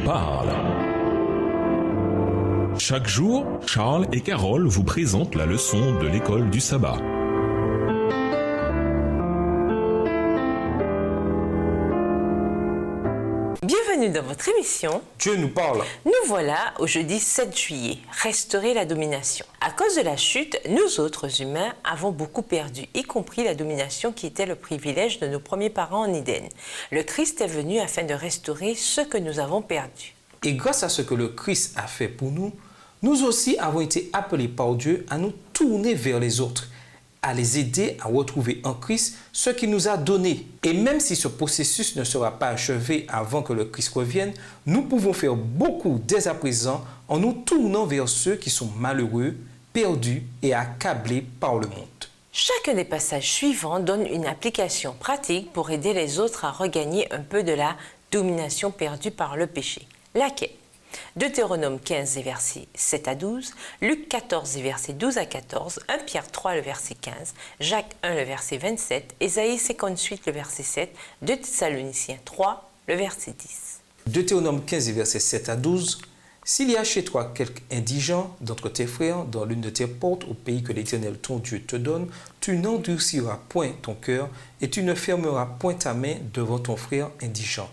parle. Chaque jour, Charles et Carole vous présentent la leçon de l'école du sabbat. Bienvenue dans votre émission Dieu nous parle. Nous voilà au jeudi 7 juillet, restaurer la domination. À cause de la chute, nous autres humains avons beaucoup perdu, y compris la domination qui était le privilège de nos premiers parents en Éden. Le Christ est venu afin de restaurer ce que nous avons perdu. Et grâce à ce que le Christ a fait pour nous, nous aussi avons été appelés par Dieu à nous tourner vers les autres, à les aider à retrouver en Christ ce qu'il nous a donné. Et même si ce processus ne sera pas achevé avant que le Christ revienne, nous pouvons faire beaucoup dès à présent en nous tournant vers ceux qui sont malheureux, perdus et accablés par le monde. Chacun des passages suivants donne une application pratique pour aider les autres à regagner un peu de la domination perdue par le péché. Laquelle? Deutéronome 15, versets 7 à 12, Luc 14, versets 12 à 14, 1 Pierre 3, le verset 15, Jacques 1, le verset 27, Ésaïe 58, le verset 7, 2 Thessaloniciens 3, le verset 10. Deutéronome 15, versets 7 à 12. S'il y a chez toi quelque indigent d'entre tes frères dans l'une de tes portes au pays que l'Éternel ton Dieu te donne, tu n'endurciras point ton cœur et tu ne fermeras point ta main devant ton frère indigent.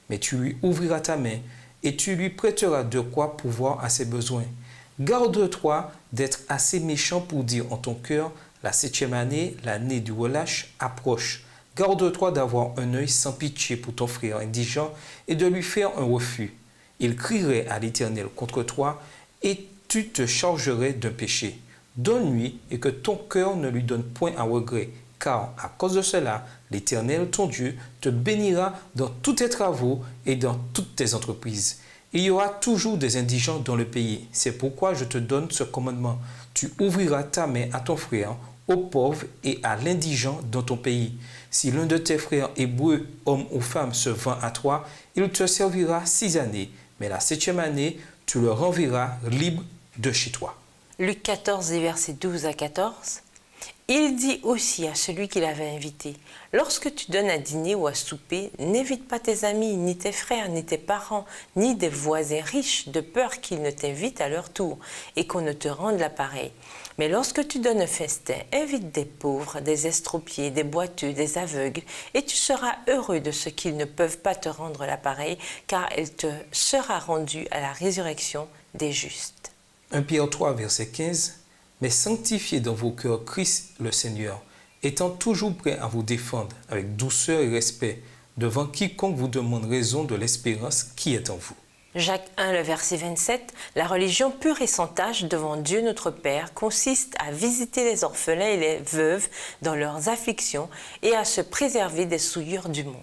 Mais tu lui ouvriras ta main et tu lui prêteras de quoi pourvoir à ses besoins. Garde-toi d'être assez méchant pour dire en ton cœur, la 7e année, l'année du relâche, approche. Garde-toi d'avoir un œil sans pitié pour ton frère indigent et de lui faire un refus. Il crierait à l'Éternel contre toi et tu te chargerais d'un péché. Donne-lui et que ton cœur ne lui donne point à regret, car à cause de cela, l'Éternel, ton Dieu, te bénira dans tous tes travaux et dans toutes tes entreprises. Il y aura toujours des indigents dans le pays. C'est pourquoi je te donne ce commandement. Tu ouvriras ta main à ton frère, aux pauvres et à l'indigent dans ton pays. Si l'un de tes frères hébreux, homme ou femme, se vend à toi, il te servira 6 années. Mais la 7e année, tu le renverras libre de chez toi. Luc 14, versets 12 à 14. Il dit aussi à celui qui l'avait invité, « Lorsque tu donnes à dîner ou à souper, n'invite pas tes amis, ni tes frères, ni tes parents, ni des voisins riches, de peur qu'ils ne t'invitent à leur tour et qu'on ne te rende l'appareil. Mais lorsque tu donnes un festin, invite des pauvres, des estropiés, des boiteux, des aveugles, et tu seras heureux de ce qu'ils ne peuvent pas te rendre l'appareil, car elle te sera rendue à la résurrection des justes. » 1 Pierre 3, verset 15. Mais sanctifiez dans vos cœurs Christ le Seigneur, étant toujours prêt à vous défendre avec douceur et respect devant quiconque vous demande raison de l'espérance qui est en vous. Jacques 1, le verset 27, la religion pure et sans tache devant Dieu notre Père consiste à visiter les orphelins et les veuves dans leurs afflictions et à se préserver des souillures du monde.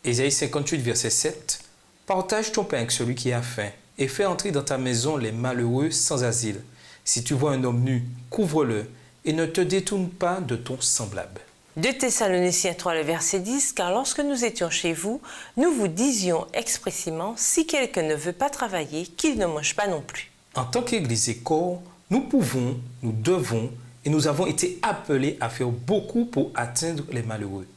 Ésaïe 58, verset 7, partage ton pain avec celui qui a faim et fais entrer dans ta maison les malheureux sans asile. Si tu vois un homme nu, couvre-le et ne te détourne pas de ton semblable. 2 Thessaloniciens 3, le verset 10, car lorsque nous étions chez vous, nous vous disions expressément, si quelqu'un ne veut pas travailler, qu'il ne mange pas non plus. En tant qu'Église et corps, nous pouvons, nous devons et nous avons été appelés à faire beaucoup pour atteindre les malheureux.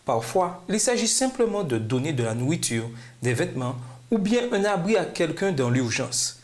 Parfois, il s'agit simplement de donner de la nourriture, des vêtements ou bien un abri à quelqu'un dans l'urgence.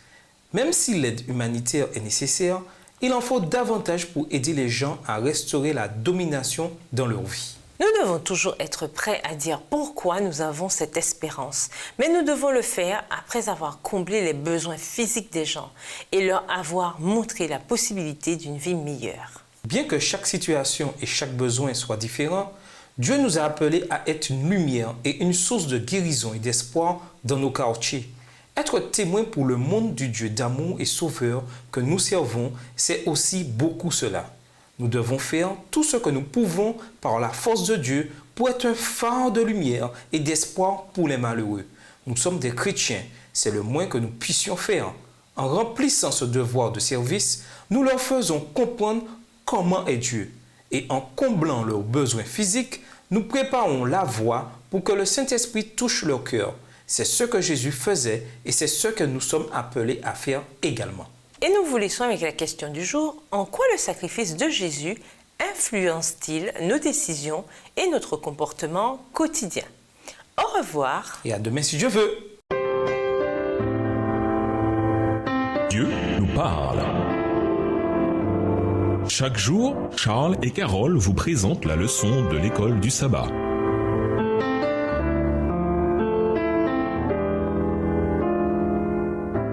Même si l'aide humanitaire est nécessaire, il en faut davantage pour aider les gens à restaurer la domination dans leur vie. Nous devons toujours être prêts à dire pourquoi nous avons cette espérance, mais nous devons le faire après avoir comblé les besoins physiques des gens et leur avoir montré la possibilité d'une vie meilleure. Bien que chaque situation et chaque besoin soient différents, Dieu nous a appelés à être une lumière et une source de guérison et d'espoir dans nos quartiers. Être témoin pour le monde du Dieu d'amour et sauveur que nous servons, c'est aussi beaucoup cela. Nous devons faire tout ce que nous pouvons par la force de Dieu pour être un phare de lumière et d'espoir pour les malheureux. Nous sommes des chrétiens, c'est le moins que nous puissions faire. En remplissant ce devoir de service, nous leur faisons comprendre comment est Dieu. Et en comblant leurs besoins physiques, nous préparons la voie pour que le Saint-Esprit touche leur cœur. C'est ce que Jésus faisait et c'est ce que nous sommes appelés à faire également. Et nous vous laissons avec la question du jour. En quoi le sacrifice de Jésus influence-t-il nos décisions et notre comportement quotidien? Au revoir. Et à demain si Dieu veut. Dieu nous parle. Chaque jour, Charles et Carole vous présentent la leçon de l'école du sabbat.